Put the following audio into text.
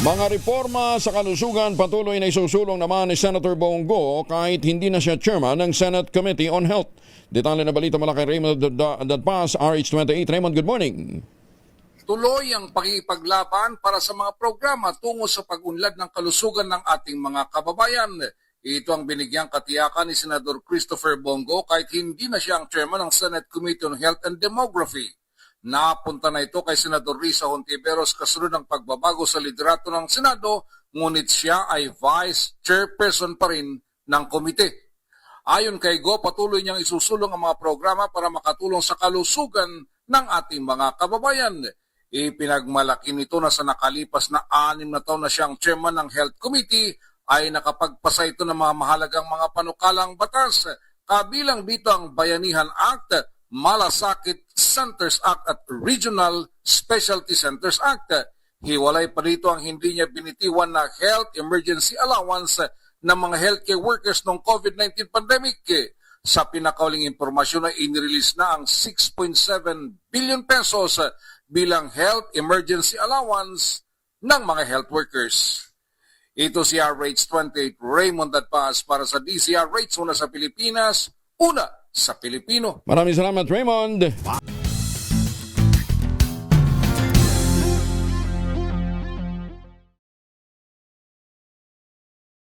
Mga reforma sa kalusugan patuloy na isusulong naman ni Senator Bongo kahit hindi na siya chairman ng Senate Committee on Health. Detalye na balita mula kay Raymond Dadpas, RH28. Raymond, good morning. Tuloy ang pakikipaglaban para sa mga programa tungo sa pag-unlad ng kalusugan ng ating mga kababayan. Ito ang binigyang katiyakan ni Senador Christopher Bongo kahit hindi na siya ang chairman ng Senate Committee on Health and Demography. Napunta na ito kay Senador Risa Hontiveros kasunod ng pagbabago sa liderato ng Senado, ngunit siya ay vice chairperson pa rin ng komite. Ayon kay Go, patuloy niyang isusulong ang mga programa para makatulong sa kalusugan ng ating mga kababayan. Ipinagmalaki nito na sa nakalipas na 6 na taon na siyang chairman ng Health Committee ay nakapagpasa ito ng mga mahalagang mga panukalang batas. Kabilang dito ang Bayanihan Act, Malasakit Centers Act at Regional Specialty Centers Act. Hiwalay pa dito ang hindi niya binitiwan na health emergency allowance ng mga healthcare workers noong COVID-19 pandemic. Sa pinakauling impormasyon ay inirelease na ang 6.7 billion pesos bilang health emergency allowance ng mga health workers. Ito si RH28 Raymond Dadpas para sa DCR Rates, una sa Pilipinas, una sa Pilipino. Maraming salamat, Raymond.